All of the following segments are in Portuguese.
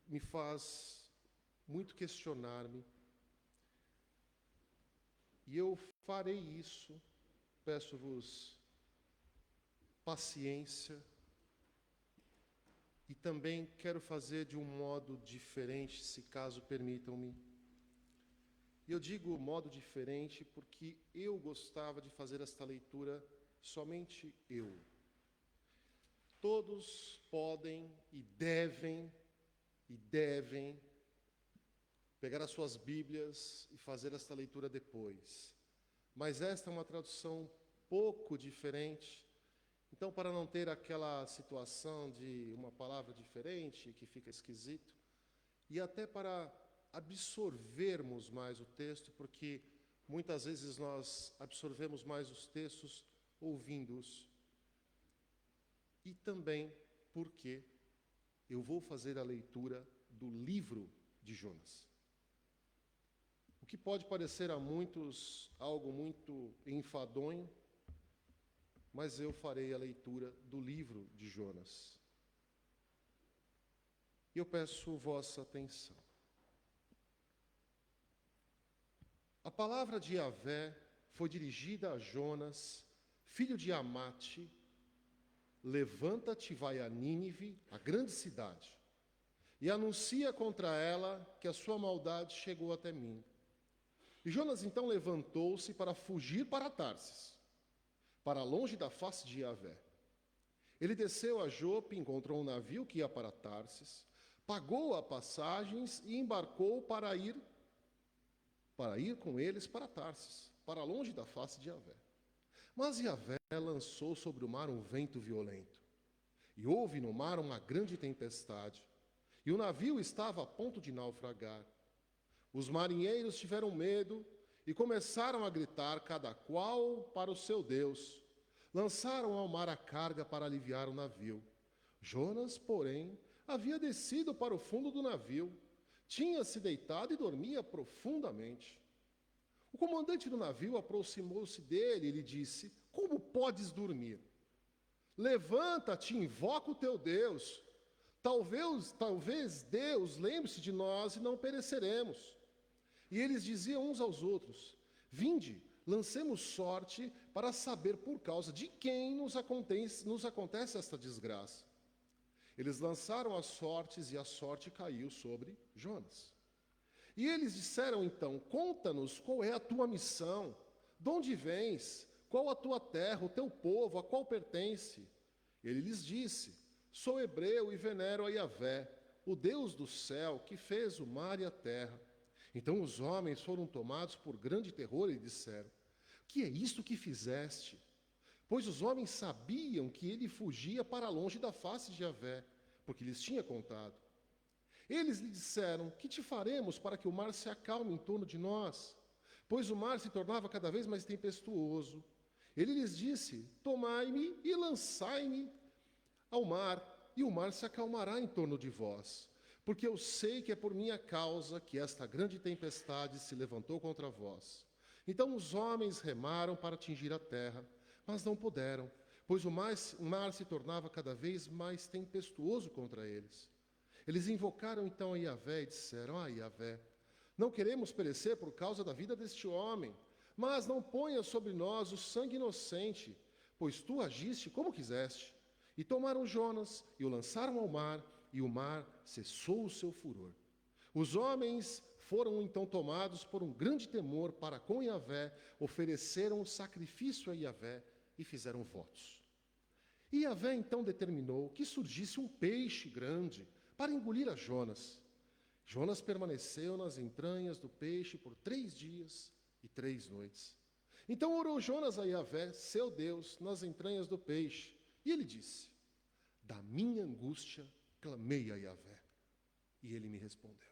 me faz muito questionar-me. E eu farei isso, peço-vos paciência, e também quero fazer de um modo diferente, se caso permitam-me. E eu digo modo diferente porque eu gostava de fazer esta leitura somente eu. Todos podem e devem pegar as suas Bíblias e fazer esta leitura depois. Mas esta é uma tradução pouco diferente. Então, para não ter aquela situação de uma palavra diferente que fica esquisito, e até para absorvermos mais o texto, porque muitas vezes nós absorvemos mais os textos ouvindo-os. E também porque eu vou fazer a leitura do livro de Jonas. O que pode parecer a muitos algo muito enfadonho, mas eu farei a leitura do livro de Jonas. E eu peço vossa atenção. A palavra de Yahvé foi dirigida a Jonas, filho de Amate: levanta-te e vai a Nínive, a grande cidade, e anuncia contra ela que a sua maldade chegou até mim. E Jonas então levantou-se para fugir para Tarsis, para longe da face de Yahvé. Ele desceu a Jope, encontrou um navio que ia para Tarsis, pagou a passagens e embarcou para ir com eles para Tarsis, para longe da face de Yahvé. Mas Yahvé lançou sobre o mar um vento violento, e houve no mar uma grande tempestade, e o navio estava a ponto de naufragar. Os marinheiros tiveram medo e começaram a gritar, cada qual para o seu Deus. Lançaram ao mar a carga para aliviar o navio. Jonas, porém, havia descido para o fundo do navio, tinha-se deitado e dormia profundamente. O comandante do navio aproximou-se dele e lhe disse: como podes dormir? Levanta-te, invoca o teu Deus. Talvez Deus lembre-se de nós e não pereceremos. E eles diziam uns aos outros: vinde, lancemos sorte para saber por causa de quem nos acontece esta desgraça. Eles lançaram as sortes e a sorte caiu sobre Jonas. E eles disseram então: conta-nos qual é a tua missão, de onde vens, qual a tua terra, o teu povo, a qual pertence. Ele lhes disse: sou hebreu e venero a Yahvé, o Deus do céu, que fez o mar e a terra. Então os homens foram tomados por grande terror e disseram: que é isto que fizeste? Pois os homens sabiam que ele fugia para longe da face de Yahvé, porque lhes tinha contado. Eles lhe disseram: que te faremos para que o mar se acalme em torno de nós? Pois o mar se tornava cada vez mais tempestuoso. Ele lhes disse: tomai-me e lançai-me ao mar, e o mar se acalmará em torno de vós. Porque eu sei que é por minha causa que esta grande tempestade se levantou contra vós. Então os homens remaram para atingir a terra, mas não puderam, pois o mar se tornava cada vez mais tempestuoso contra eles. Eles invocaram então a Yahvé e disseram: ah, Yahvé, não queremos perecer por causa da vida deste homem, mas não ponha sobre nós o sangue inocente, pois tu agiste como quiseste. E tomaram Jonas e o lançaram ao mar, e o mar cessou o seu furor. Os homens foram então tomados por um grande temor para com Yahvé, ofereceram um sacrifício a Yahvé e fizeram votos. E Yahvé então determinou que surgisse um peixe grande para engolir a Jonas. Jonas permaneceu nas entranhas do peixe por 3 dias e 3 noites. Então orou Jonas a Yahvé, seu Deus, nas entranhas do peixe. E ele disse: da minha angústia clamei a Yahvé, e ele me respondeu.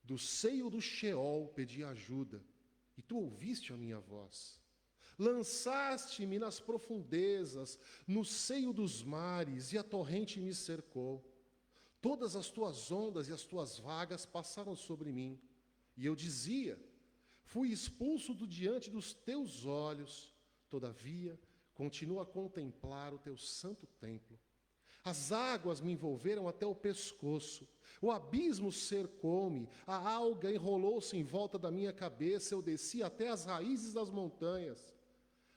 Do seio do Sheol pedi ajuda, e tu ouviste a minha voz. Lançaste-me nas profundezas, no seio dos mares, e a torrente me cercou. Todas as tuas ondas e as tuas vagas passaram sobre mim, e eu dizia: fui expulso do diante dos teus olhos, todavia continuo a contemplar o teu santo templo. As águas me envolveram até o pescoço, O abismo cercou-me, a alga enrolou-se em volta da minha cabeça, eu desci até as raízes das montanhas.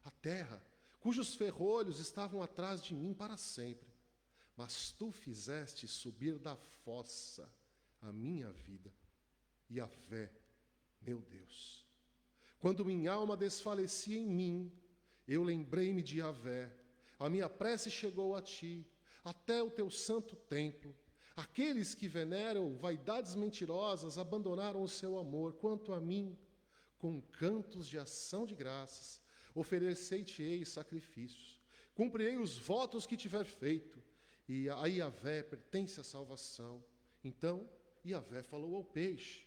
A terra, cujos ferrolhos estavam atrás de mim para sempre. Mas tu fizeste subir da fossa a minha vida. Yahvé, meu Deus. Quando minha alma desfalecia em mim, eu lembrei-me de Yahvé. A minha prece chegou a ti, até o teu santo templo. Aqueles que veneram vaidades mentirosas abandonaram o seu amor. Quanto a mim, com cantos de ação de graças, oferecei-te-ei sacrifícios. Cumprirei os votos que tiver feito, e a Yahvé pertence a salvação. Então Yahvé falou ao peixe,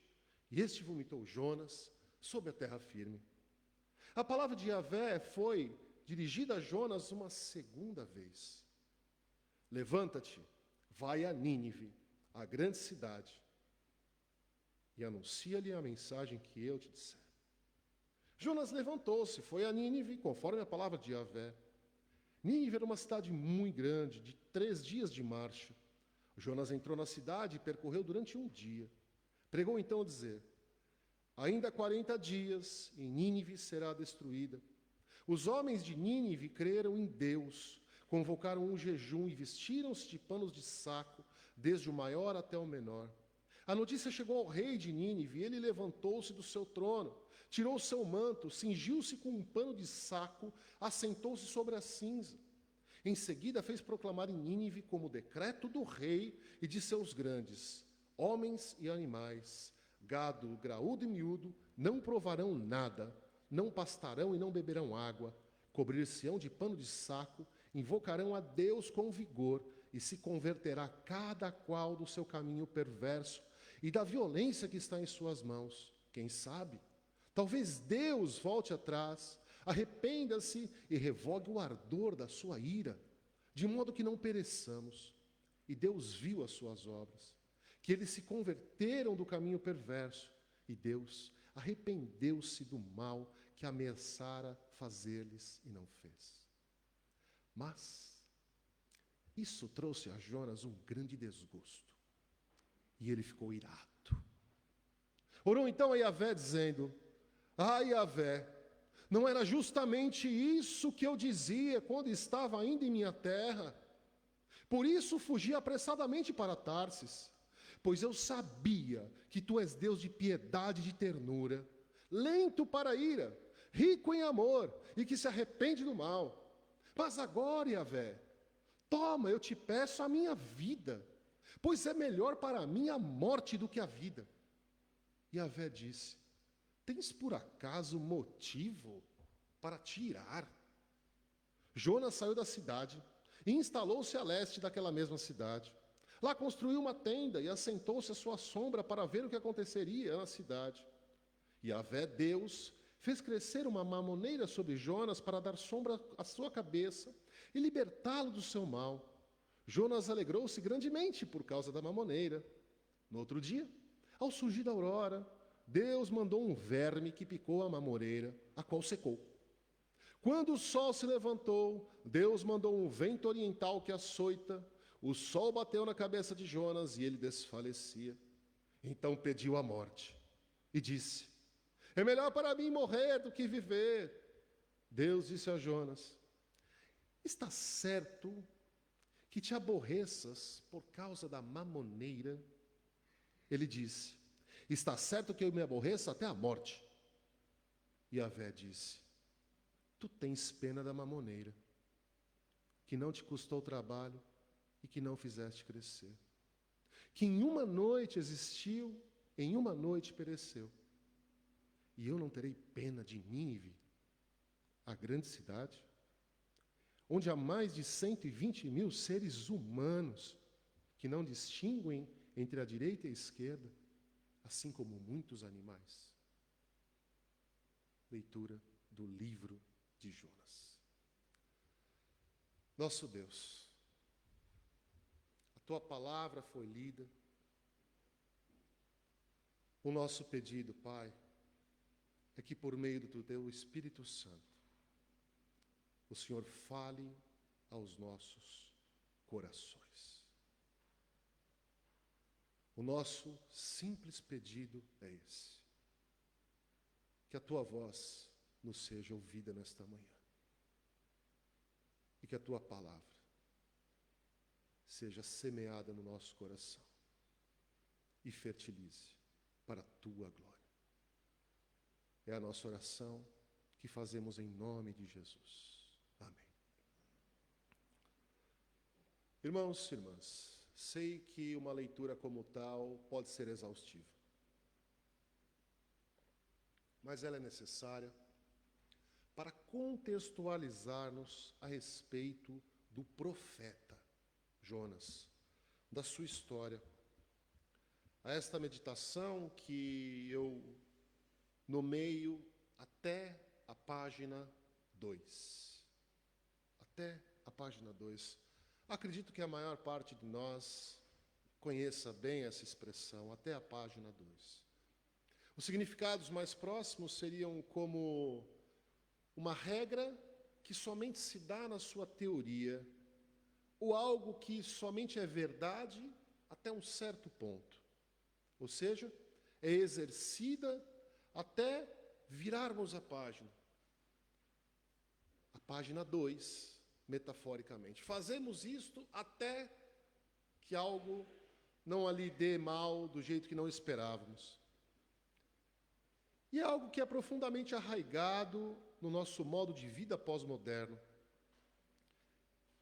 e este vomitou Jonas sobre a terra firme. A palavra de Yahvé foi dirigida a Jonas uma segunda vez. Levanta-te, vai a Nínive, a grande cidade, e anuncia-lhe a mensagem que eu te disser. Jonas levantou-se, foi a Nínive, conforme a palavra de Yahvé. Nínive era uma cidade muito grande, de 3 dias de marcha. Jonas entrou na cidade e percorreu durante um dia. Pregou então a dizer: ainda 40 dias e Nínive será destruída. Os homens de Nínive creram em Deus, convocaram um jejum e vestiram-se de panos de saco, desde o maior até o menor. A notícia chegou ao rei de Nínive, e ele levantou-se do seu trono, tirou o seu manto, cingiu-se com um pano de saco, assentou-se sobre a cinza. Em seguida fez proclamar em Nínive como decreto do rei e de seus grandes: homens e animais, gado, graúdo e miúdo, não provarão nada, não pastarão e não beberão água, cobrir-se-ão de pano de saco, invocarão a Deus com vigor, e se converterá cada qual do seu caminho perverso e da violência que está em suas mãos. Quem sabe? Talvez Deus volte atrás, arrependa-se e revogue o ardor da sua ira, de modo que não pereçamos. E Deus viu as suas obras, que eles se converteram do caminho perverso, e Deus arrependeu-se do mal que ameaçara fazer-lhes e não fez. Mas isso trouxe a Jonas um grande desgosto, e ele ficou irado. Orou então a Yahvé, dizendo: ah, Yahvé, não era justamente isso que eu dizia quando estava ainda em minha terra? Por isso fugi apressadamente para Tarsis, pois eu sabia que tu és Deus de piedade e de ternura, lento para a ira, rico em amor e que se arrepende do mal. Mas agora, Yahvé, toma, eu te peço, a minha vida, pois é melhor para mim a morte do que a vida. Yahvé disse: tens por acaso motivo para te irar? Jonas saiu da cidade e instalou-se a leste daquela mesma cidade. Lá construiu uma tenda e assentou-se à sua sombra para ver o que aconteceria na cidade. Yahvé, Deus, fez crescer uma mamoneira sobre Jonas para dar sombra à sua cabeça e libertá-lo do seu mal. Jonas alegrou-se grandemente por causa da mamoneira. No outro dia, ao surgir da aurora, Deus mandou um verme que picou a mamoreira, a qual secou. Quando o sol se levantou, Deus mandou um vento oriental que açoita. O sol bateu na cabeça de Jonas e ele desfalecia. Então pediu a morte e disse: é melhor para mim morrer do que viver. Deus disse a Jonas: está certo que te aborreças por causa da mamoneira? Ele disse: está certo que eu me aborreço até a morte. Yahvé disse: tu tens pena da mamoneira, que não te custou trabalho e que não fizeste crescer, que em uma noite existiu, em uma noite pereceu. E eu não terei pena de Nínive, a grande cidade, onde há mais de 120.000 seres humanos que não distinguem entre a direita e a esquerda, assim como muitos animais. Leitura do livro de Jonas. Nosso Deus, a tua palavra foi lida. O nosso pedido, Pai, é que por meio do teu Espírito Santo, o Senhor fale aos nossos corações. O nosso simples pedido é esse: que a tua voz nos seja ouvida nesta manhã, e que a tua palavra seja semeada no nosso coração e fertilize para a tua glória. É a nossa oração que fazemos em nome de Jesus. Amém. Irmãos e irmãs, sei que uma leitura como tal pode ser exaustiva, mas ela é necessária para contextualizar-nos a respeito do profeta Jonas, da sua história. A esta meditação que eu nomeio até a página 2. Até a página 2. Acredito que a maior parte de nós conheça bem essa expressão, até a página 2. Os significados mais próximos seriam como uma regra que somente se dá na sua teoria, ou algo que somente é verdade até um certo ponto. Ou seja, é exercida até virarmos a página. A página 2, metaforicamente. Fazemos isto até que algo não lhe dê mal do jeito que não esperávamos. E é algo que é profundamente arraigado no nosso modo de vida pós-moderno.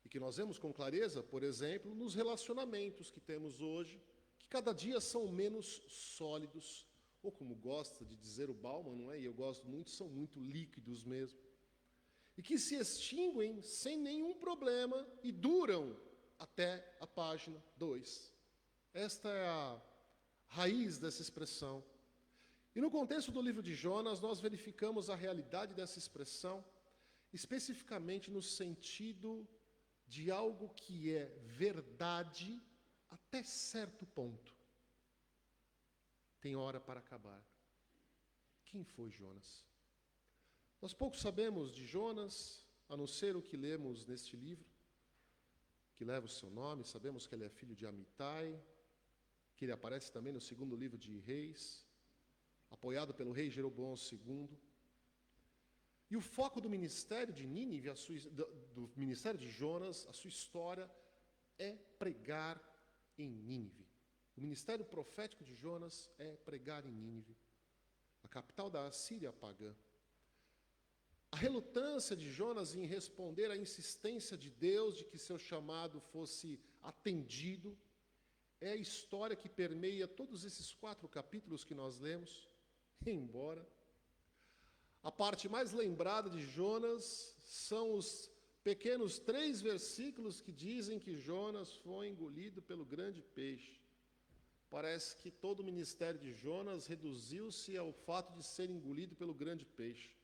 E que nós vemos com clareza, por exemplo, nos relacionamentos que temos hoje, que cada dia são menos sólidos, ou como gosta de dizer o Bauman, não é? E eu gosto muito, são muito líquidos mesmo. E que se extinguem sem nenhum problema e duram até a página 2. Esta é a raiz dessa expressão. E no contexto do livro de Jonas, nós verificamos a realidade dessa expressão, especificamente no sentido de algo que é verdade até certo ponto. Tem hora para acabar. Quem foi Jonas? Nós pouco sabemos de Jonas, a não ser o que lemos neste livro, que leva o seu nome. Sabemos que ele é filho de Amitai, que ele aparece também no segundo livro de Reis, apoiado pelo rei Jeroboão II. E o foco do ministério de Nínive, do ministério de Jonas, a sua história, é pregar em Nínive. O ministério profético de Jonas é pregar em Nínive, a capital da Assíria pagã. A relutância de Jonas em responder à insistência de Deus de que seu chamado fosse atendido é a história que permeia todos esses 4 capítulos que nós lemos, embora a parte mais lembrada de Jonas são os pequenos 3 versículos que dizem que Jonas foi engolido pelo grande peixe. Parece que todo o ministério de Jonas reduziu-se ao fato de ser engolido pelo grande peixe.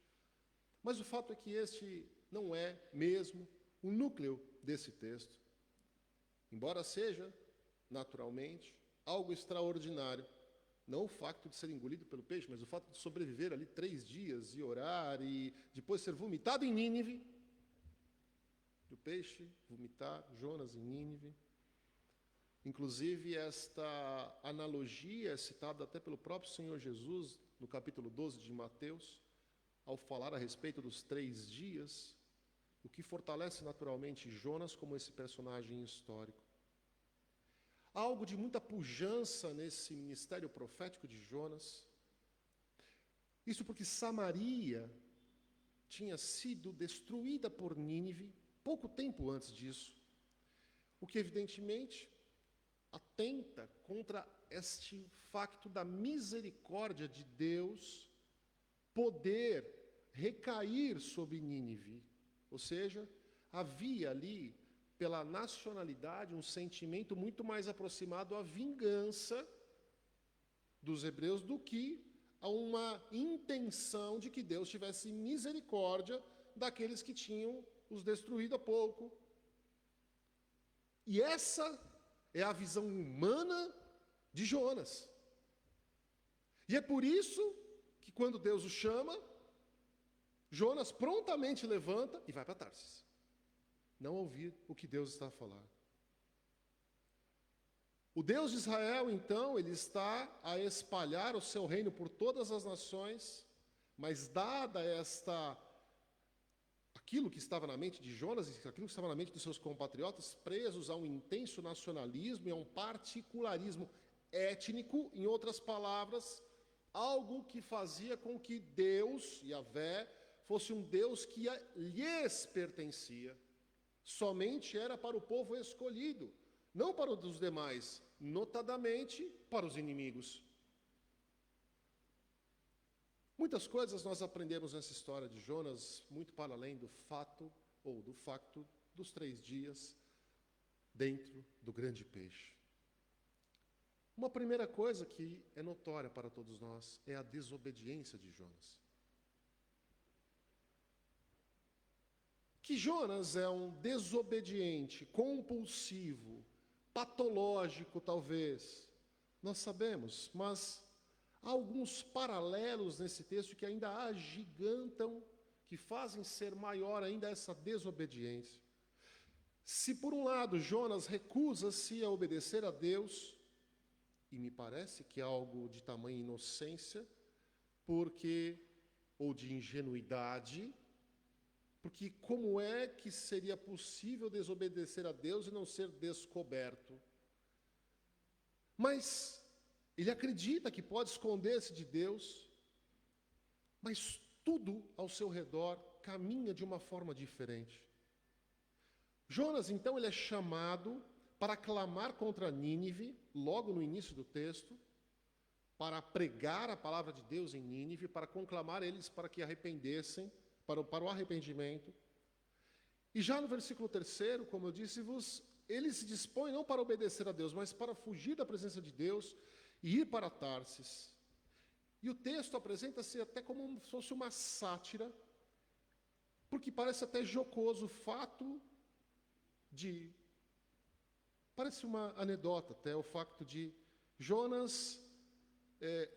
Mas o fato é que este não é mesmo o núcleo desse texto. Embora seja, naturalmente, algo extraordinário. Não o fato de ser engolido pelo peixe, mas o fato de sobreviver ali 3 dias e orar e depois ser vomitado em Nínive. O peixe vomitar Jonas em Nínive. Inclusive, esta analogia é citada até pelo próprio Senhor Jesus, no capítulo 12 de Mateus, ao falar a respeito dos 3 dias, o que fortalece naturalmente Jonas como esse personagem histórico. Há algo de muita pujança nesse ministério profético de Jonas. Isso porque Samaria tinha sido destruída por Nínive pouco tempo antes disso, o que evidentemente atenta contra este facto da misericórdia de Deus poder recair sobre Nínive. Ou seja, havia ali, pela nacionalidade, um sentimento muito mais aproximado à vingança dos hebreus do que a uma intenção de que Deus tivesse misericórdia daqueles que tinham os destruído há pouco. E essa é a visão humana de Jonas. E é por isso que quando Deus o chama, Jonas prontamente levanta e vai para Tarsis. Não ouvir o que Deus está a falar. O Deus de Israel, então, ele está a espalhar o seu reino por todas as nações, mas dada aquilo que estava na mente de Jonas e aquilo que estava na mente dos seus compatriotas, presos a um intenso nacionalismo e a um particularismo étnico, em outras palavras, algo que fazia com que Deus, Yahvé, fosse um Deus que lhes pertencia, somente era para o povo escolhido, não para os demais, notadamente para os inimigos. Muitas coisas nós aprendemos nessa história de Jonas, muito para além do fato dos 3 dias dentro do grande peixe. Uma primeira coisa que é notória para todos nós é a desobediência de Jonas. Que Jonas é um desobediente, compulsivo, patológico talvez, nós sabemos, mas há alguns paralelos nesse texto que ainda agigantam, que fazem ser maior ainda essa desobediência. Se por um lado Jonas recusa-se a obedecer a Deus, e me parece que é algo de tamanha inocência, ou de ingenuidade, porque como é que seria possível desobedecer a Deus e não ser descoberto? Mas ele acredita que pode esconder-se de Deus, mas tudo ao seu redor caminha de uma forma diferente. Jonas, então, ele é chamado para clamar contra Nínive, logo no início do texto, para pregar a palavra de Deus em Nínive, para conclamar eles para que arrependessem, para o arrependimento. E já no versículo 3º, como eu disse-vos, ele se dispõe não para obedecer a Deus, mas para fugir da presença de Deus e ir para Tarsis. E o texto apresenta-se até como se fosse uma sátira, porque parece até jocoso o fato de... Parece uma anedota até o fato de Jonas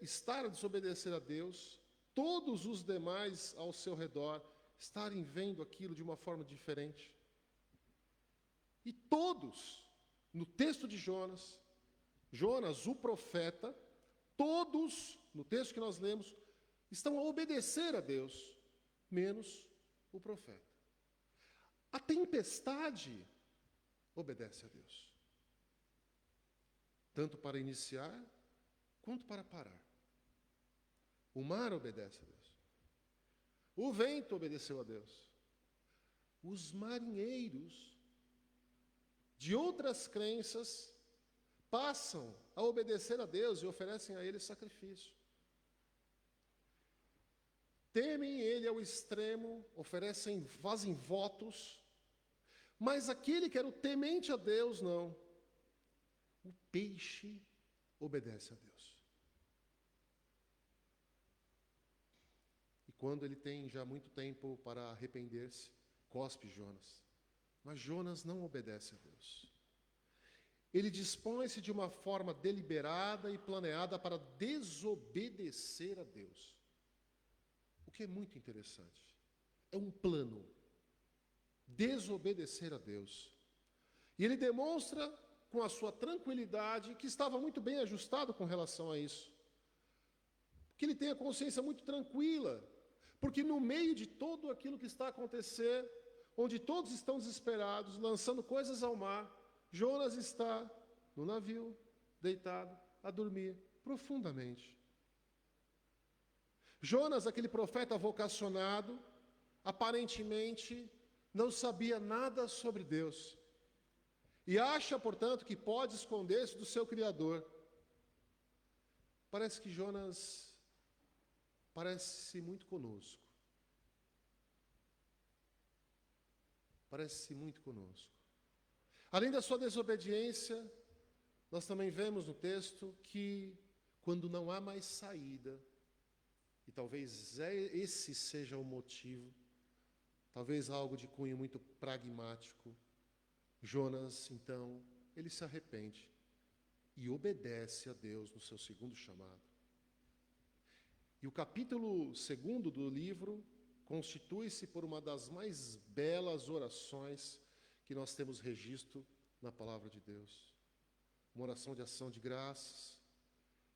estar a desobedecer a Deus, todos os demais ao seu redor estarem vendo aquilo de uma forma diferente. E todos, no texto de Jonas, o profeta, todos, no texto que nós lemos, estão a obedecer a Deus, menos o profeta. A tempestade obedece a Deus, tanto para iniciar, quanto para parar. O mar obedece a Deus. O vento obedeceu a Deus. Os marinheiros de outras crenças passam a obedecer a Deus e oferecem a Ele sacrifício. Temem Ele ao extremo, fazem votos, mas aquele que era o temente a Deus, não. O peixe obedece a Deus. E quando ele tem já muito tempo para arrepender-se, cospe Jonas. Mas Jonas não obedece a Deus. Ele dispõe-se de uma forma deliberada e planeada para desobedecer a Deus. O que é muito interessante. É um plano. Desobedecer a Deus. E ele demonstra com a sua tranquilidade que estava muito bem ajustado com relação a isso. Que ele tem a consciência muito tranquila, porque no meio de tudo aquilo que está a acontecer, onde todos estão desesperados, lançando coisas ao mar, Jonas está no navio, deitado, a dormir profundamente. Jonas, aquele profeta vocacionado, aparentemente não sabia nada sobre Deus. E acha, portanto, que pode esconder-se do seu Criador. Parece que Jonas parece muito conosco. Parece muito conosco. Além da sua desobediência, nós também vemos no texto que, quando não há mais saída, e talvez esse seja o motivo, talvez algo de cunho muito pragmático, Jonas, então, ele se arrepende e obedece a Deus no seu segundo chamado. E o capítulo 2º do livro constitui-se por uma das mais belas orações que nós temos registro na palavra de Deus. uma oração de ação de graças,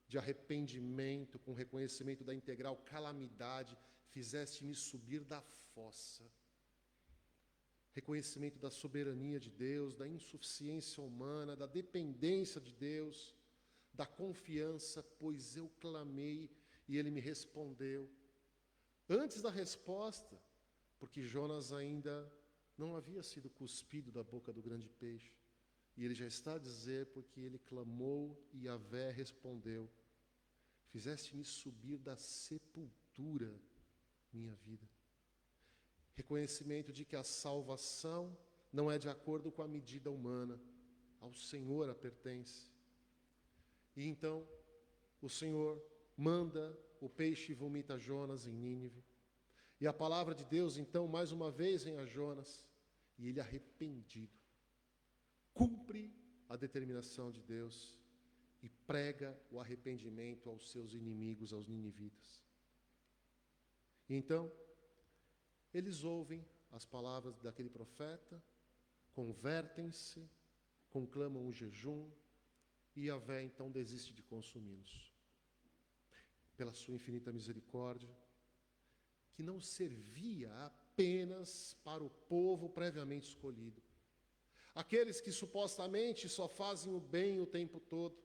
de arrependimento, com reconhecimento da integral calamidade, fizeste-me subir da fossa. Reconhecimento da soberania de Deus, da insuficiência humana, da dependência de Deus, da confiança, pois eu clamei e ele me respondeu. Antes da resposta, porque Jonas ainda não havia sido cuspido da boca do grande peixe, e ele já está a dizer, porque ele clamou e Yahvé respondeu: fizeste-me subir da sepultura, minha vida. Reconhecimento de que a salvação não é de acordo com a medida humana, ao Senhor a pertence. E então, o Senhor manda o peixe e vomita Jonas em Nínive. E a palavra de Deus, então, mais uma vez vem a Jonas, e ele arrependido, cumpre a determinação de Deus e prega o arrependimento aos seus inimigos, aos ninivitas. E então, eles ouvem as palavras daquele profeta, convertem-se, conclamam um jejum, e Yahvé então desiste de consumi-los. Pela sua infinita misericórdia, que não servia apenas para o povo previamente escolhido, aqueles que supostamente só fazem o bem o tempo todo,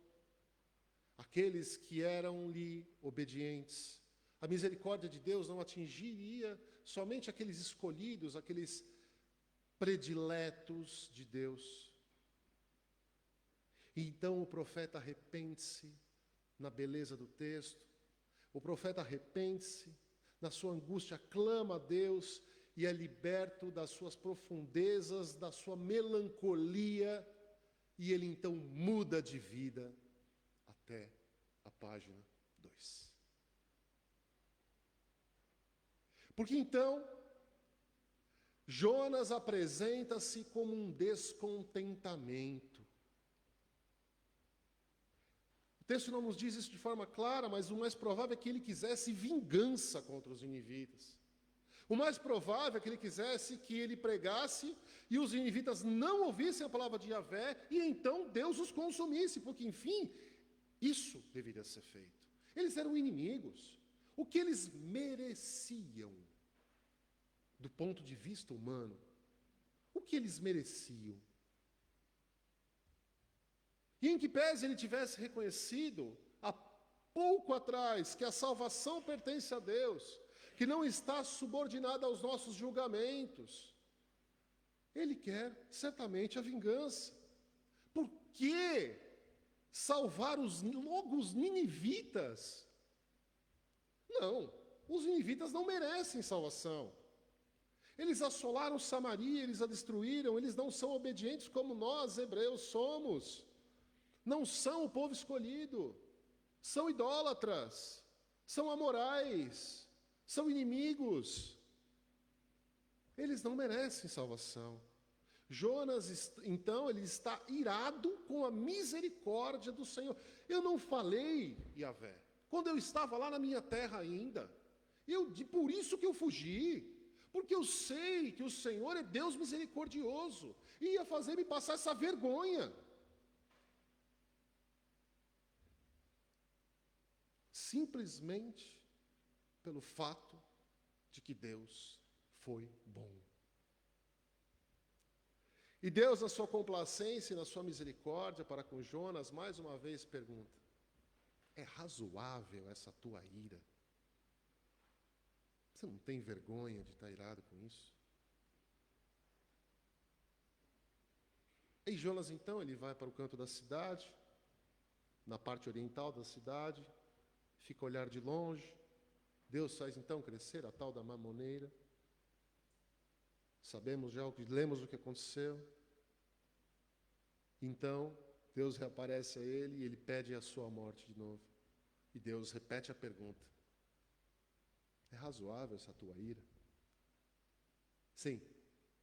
aqueles que eram-lhe obedientes. A misericórdia de Deus não atingiria somente aqueles escolhidos, aqueles prediletos de Deus. E então o profeta arrepende-se na beleza do texto, o profeta arrepende-se, na sua angústia clama a Deus e é liberto das suas profundezas, da sua melancolia, e ele então muda de vida até a página 2. Porque então, Jonas apresenta-se como um descontentamento. O texto não nos diz isso de forma clara, mas o mais provável é que ele quisesse vingança contra os ninivitas. O mais provável é que ele quisesse que ele pregasse e os ninivitas não ouvissem a palavra de Yahvé e então Deus os consumisse, porque, enfim, isso deveria ser feito. Eles eram inimigos. O que eles mereciam, do ponto de vista humano, o que eles mereciam? E em que pese ele tivesse reconhecido, há pouco atrás, que a salvação pertence a Deus, que não está subordinada aos nossos julgamentos, ele quer certamente a vingança. Por que salvar logo os ninivitas? Não, os ninivitas não merecem salvação. Eles assolaram Samaria, eles a destruíram, eles não são obedientes como nós, hebreus, somos. Não são o povo escolhido, são idólatras, são amorais, são inimigos. Eles não merecem salvação. Jonas, então, ele está irado com a misericórdia do Senhor. Eu não falei, Yahvé, quando eu estava lá na minha terra ainda. Por isso que eu fugi, porque eu sei que o Senhor é Deus misericordioso e ia fazer-me passar essa vergonha. Simplesmente pelo fato de que Deus foi bom. E Deus, na sua complacência e na sua misericórdia para com Jonas, mais uma vez pergunta: é razoável essa tua ira? Você não tem vergonha de estar irado com isso? E Jonas, então, ele vai para o canto da cidade, na parte oriental da cidade, fica a olhar de longe. Deus faz então crescer a tal da mamoneira. Sabemos já lemos o que aconteceu. Então, Deus reaparece a ele e ele pede a sua morte de novo. E Deus repete a pergunta: é razoável essa tua ira? Sim,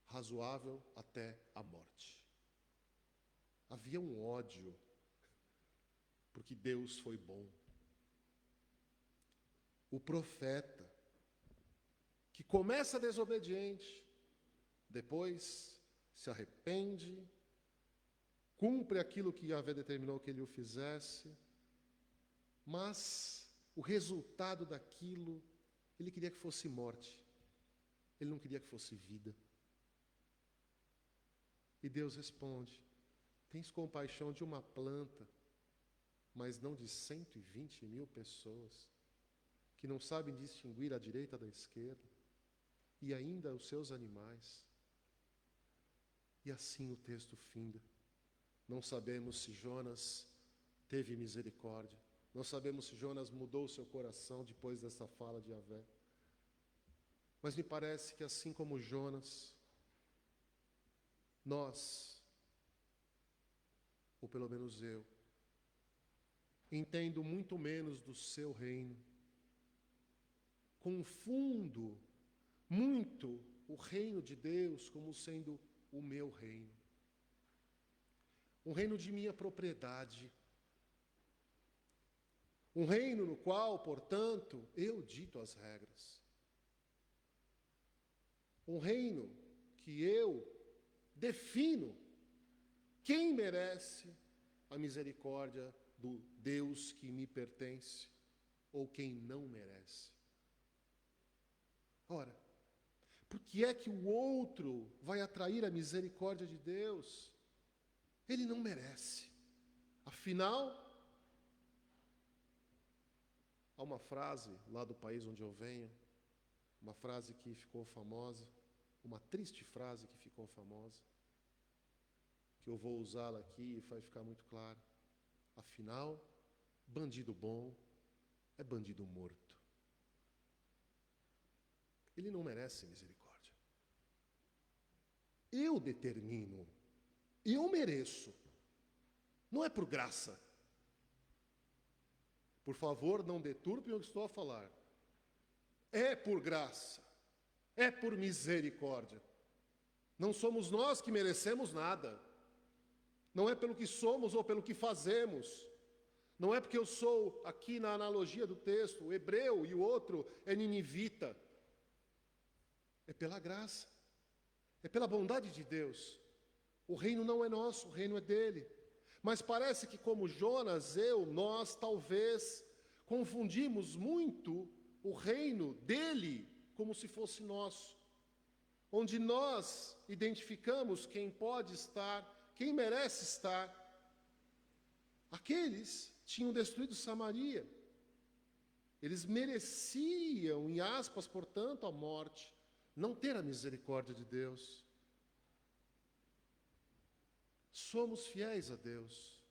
razoável até a morte. Havia um ódio, porque Deus foi bom. O profeta, que começa desobediente, depois se arrepende, cumpre aquilo que Yahvé determinou que ele o fizesse, mas o resultado daquilo, ele queria que fosse morte, ele não queria que fosse vida. E Deus responde: tens compaixão de uma planta, mas não de 120.000 pessoas, que não sabem distinguir a direita da esquerda, e ainda os seus animais. E assim o texto finda. Não sabemos se Jonas teve misericórdia, não sabemos se Jonas mudou o seu coração depois dessa fala de Yahvé. Mas me parece que assim como Jonas, nós, ou pelo menos eu, entendo muito menos do seu reino, confundo muito o reino de Deus como sendo o meu reino, um reino de minha propriedade, um reino no qual, portanto, eu dito as regras, um reino que eu defino quem merece a misericórdia do Deus que me pertence ou quem não merece. Ora, por que é que o outro vai atrair a misericórdia de Deus? Ele não merece. Afinal, há uma frase lá do país onde eu venho, uma frase que ficou famosa, uma triste frase que ficou famosa, que eu vou usá-la aqui e vai ficar muito claro. Afinal, bandido bom é bandido morto. Ele não merece misericórdia. Eu determino, eu mereço. Não é por graça. Por favor, não deturpem o que estou a falar. É por graça. É por misericórdia. Não somos nós que merecemos nada. Não é pelo que somos ou pelo que fazemos. Não é porque eu sou, aqui na analogia do texto, hebreu e o outro é ninivita. É pela graça. É pela bondade de Deus. O reino não é nosso, o reino é dele. Mas parece que como Jonas, nós talvez confundimos muito o reino dele como se fosse nosso. Onde nós identificamos quem pode estar, quem merece estar. Aqueles tinham destruído Samaria. Eles mereciam, em aspas, portanto, a morte, não ter a misericórdia de Deus. Somos fiéis a Deus,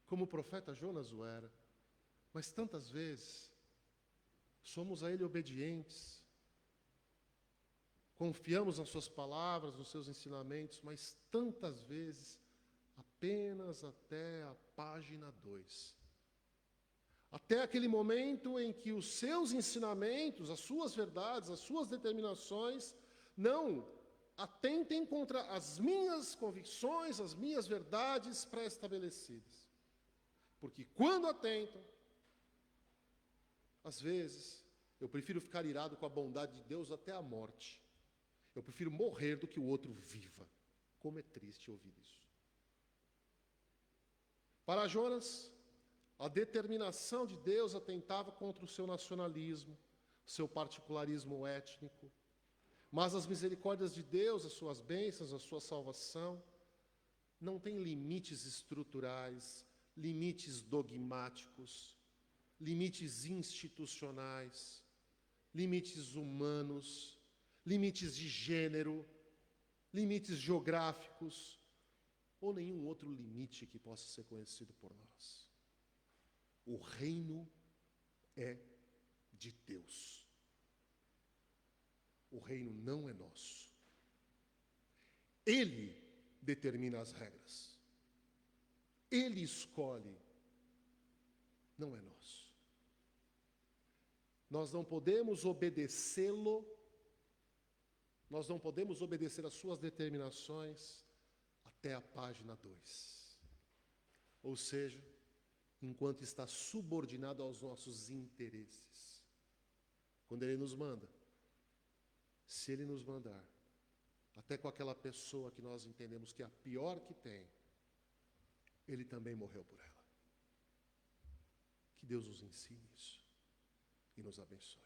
como o profeta Jonas o era, mas tantas vezes somos a Ele obedientes, confiamos nas suas palavras, nos seus ensinamentos, mas tantas vezes apenas até a página 2. Até aquele momento em que os seus ensinamentos, as suas verdades, as suas determinações não atentem contra as minhas convicções, as minhas verdades pré-estabelecidas. Porque quando atentam, às vezes, eu prefiro ficar irado com a bondade de Deus até a morte. Eu prefiro morrer do que o outro viva. Como é triste ouvir isso. Para Jonas, a determinação de Deus atentava contra o seu nacionalismo, seu particularismo étnico. Mas as misericórdias de Deus, as suas bênçãos, a sua salvação, não têm limites estruturais, limites dogmáticos, limites institucionais, limites humanos, limites de gênero, limites geográficos, ou nenhum outro limite que possa ser conhecido por nós. O reino é de Deus. O reino não é nosso. Ele determina as regras. Ele escolhe. Não é nosso. Nós não podemos obedecê-lo. Nós não podemos obedecer às suas determinações até a página 2. Ou seja, enquanto está subordinado aos nossos interesses. Quando Ele nos manda, se Ele nos mandar, até com aquela pessoa que nós entendemos que é a pior que tem, ele também morreu por ela. Que Deus nos ensine isso e nos abençoe.